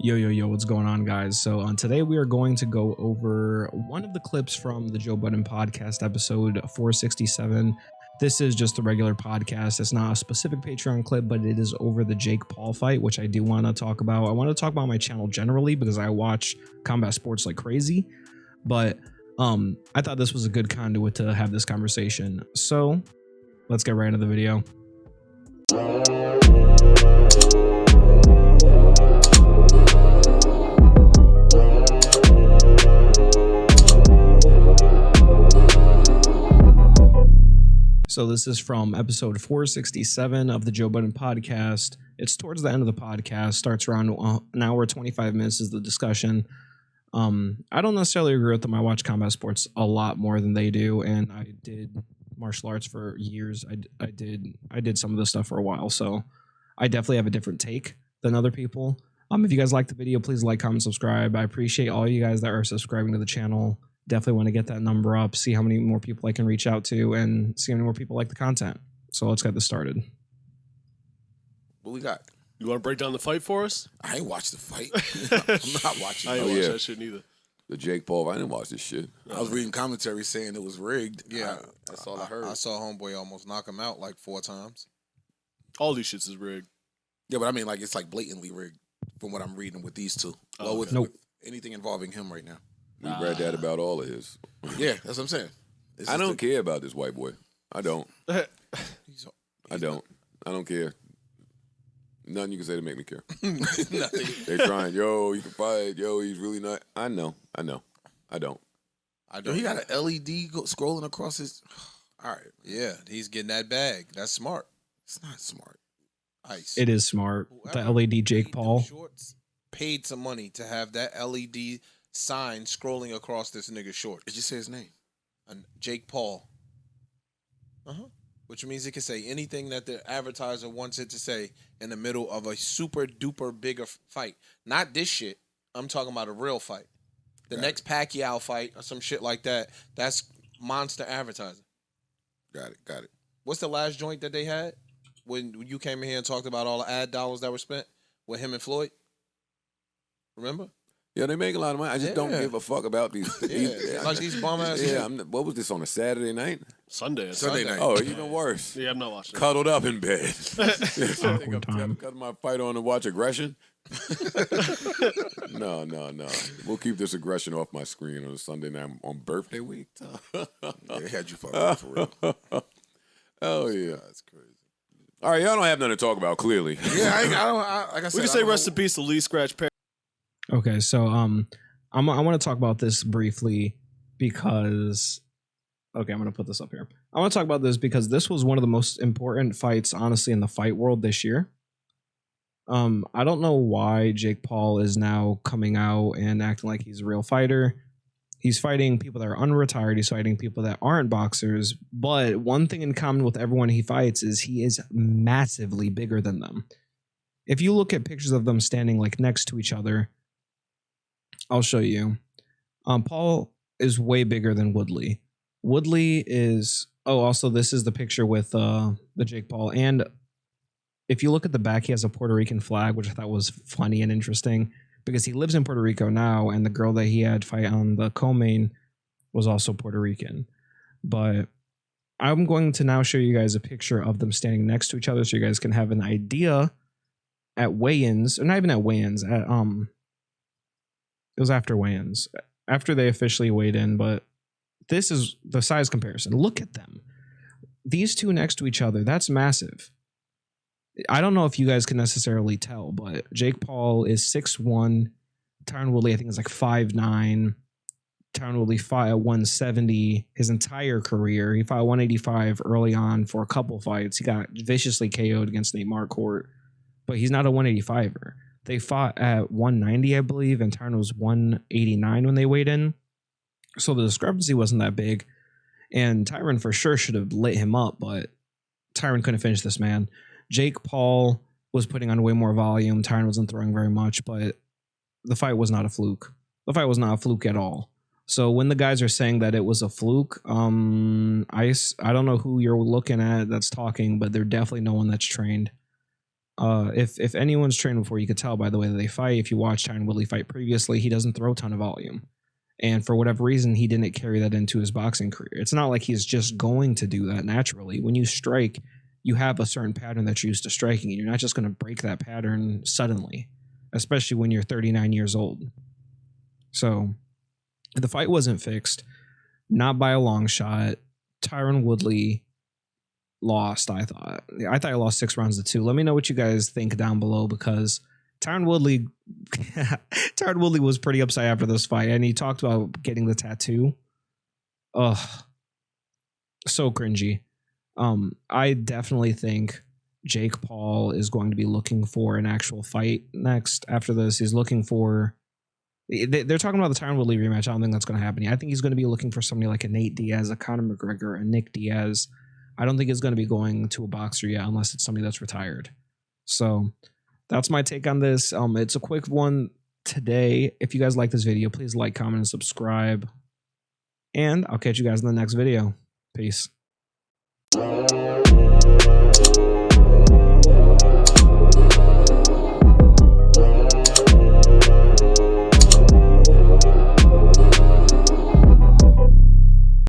Yo, what's going on, guys? So today we are going to go over one of the clips from the Joe Budden Podcast, episode 467. This is just a regular podcast. It's not a specific Patreon clip, but it is over the Jake Paul fight, which I do want to talk about. I want to talk about my channel generally because I watch combat sports like crazy, but I thought this was a good conduit to have this conversation. So let's get right into the video. So this is from episode 467 of the Joe Budden Podcast. It's towards the end of the podcast, starts around an hour, 25 minutes is the discussion. I don't necessarily agree with them. I watch combat sports a lot more than they do, and I did martial arts for years. I did some of this stuff for a while, so I definitely have a different take than other people. If you guys like the video, please like, comment, subscribe. I appreciate all you guys that are subscribing to the channel. Definitely want to get that number up, see how many more people I can reach out to, and see how many more people like the content. So let's get this started. What we got? You want to break down the fight for us? I ain't watched the fight. I'm not watching. I ain't watched that shit neither. The Jake Paul, I didn't watch this shit. I was reading commentary saying it was rigged. Yeah, that's all I heard. I saw Homeboy almost knock him out like 4 times. All these shits is rigged. Yeah, but I mean, like, it's like blatantly rigged from what I'm reading with these two. Oh, with anything involving him right now. We read that about all of his. Yeah, that's what I'm saying. I don't care about this white boy. I don't. I don't. I don't care. Nothing you can say to make me care. Nothing. They're trying. Yo, you can fight. Yo, he's really not. I know. I don't. Yo, he got an LED scrolling across his. All right. Yeah, he's getting that bag. That's smart. It's not smart. Ice. It is smart. Whoever The LED Jake Paul. Shorts paid some money to have that LED sign scrolling across this nigga's shorts. It just say his name. Jake Paul. Which means it can say anything that the advertiser wants it to say in the middle of a super duper bigger fight. Not this shit. I'm talking about a real fight. The next Pacquiao fight or some shit like that. That's monster advertising. Got it. What's the last joint that they had when you came in here and talked about all the ad dollars that were spent with him and Floyd? Remember? Yeah, they make a lot of money. I just don't give a fuck about these. Like these bum ass. Yeah, what was this on a Saturday night? Sunday night. Oh, even worse. Yeah, I'm not watching. Cuddled up in bed. I think I'm time. cutting my fight on to watch aggression. No. We'll keep this aggression off my screen on a Sunday night on birthday week. They had you fucked up for real. Oh yeah, That's crazy. all right, y'all don't have nothing to talk about. Clearly, Yeah, I don't. Like I said, We can say rest in peace to Lee Scratch Perry. Okay, so I want to talk about this briefly because I'm going to put this up here. I want to talk about this because this was one of the most important fights, honestly, in the fight world this year. I don't know why Jake Paul is now coming out and acting like he's a real fighter. He's fighting people that are unretired. He's fighting people that aren't boxers. But one thing in common with everyone he fights is he is massively bigger than them. If you look at pictures of them standing like next to each other, I'll show you. Paul is way bigger than Woodley. Woodley is... Oh, also, this is the picture with the Jake Paul. And if you look at the back, he has a Puerto Rican flag, which I thought was funny and interesting because he lives in Puerto Rico now, and the girl that he had fight on the co-main was also Puerto Rican. But I'm going to now show you guys a picture of them standing next to each other so you guys can have an idea at weigh-ins, or not even at weigh-ins, at it was after weigh-ins, after they officially weighed in, but this is the size comparison. Look at them. These two next to each other, that's massive. I don't know if you guys can necessarily tell, but Jake Paul is 6'1". Tyron Woodley, I think, is like 5'9". Tyron Woodley fought at 170 his entire career. He fought 185 early on for a couple fights. He got viciously KO'd against Nate Marquardt, but he's not a 185er. They fought at 190, I believe, and Tyron was 189 when they weighed in. So the discrepancy wasn't that big. And Tyron for sure should have lit him up, but Tyron couldn't finish this man. Jake Paul was putting on way more volume. Tyron wasn't throwing very much, but the fight was not a fluke. The fight was not a fluke at all. So when the guys are saying that it was a fluke, I don't know who you're looking at that's talking, but they're definitely no one that's trained. If anyone's trained before, you could tell by the way that they fight. If you watch Tyron Woodley fight previously, he doesn't throw a ton of volume. And for whatever reason, he didn't carry that into his boxing career. It's not like he's just going to do that naturally. When you strike, you have a certain pattern that you're used to striking, and you're not just going to break that pattern suddenly, especially when you're 39 years old. So the fight wasn't fixed, not by a long shot. Tyron Woodley lost, I thought. He lost 6 rounds to 2. Let me know what you guys think down below, because Tyron Woodley was pretty upset after this fight, and he talked about getting the tattoo. Ugh, so cringy. I definitely think Jake Paul is going to be looking for an actual fight next. After this, he's looking for. They're talking about the Tyron Woodley rematch. I don't think that's going to happen. I think he's going to be looking for somebody like a Nate Diaz, a Conor McGregor, a Nick Diaz. I don't think he's going to be going to a boxer yet, unless it's somebody that's retired. So that's my take on this. It's a quick one today. If you guys like this video, please like, comment, and subscribe. And I'll catch you guys in the next video. Peace.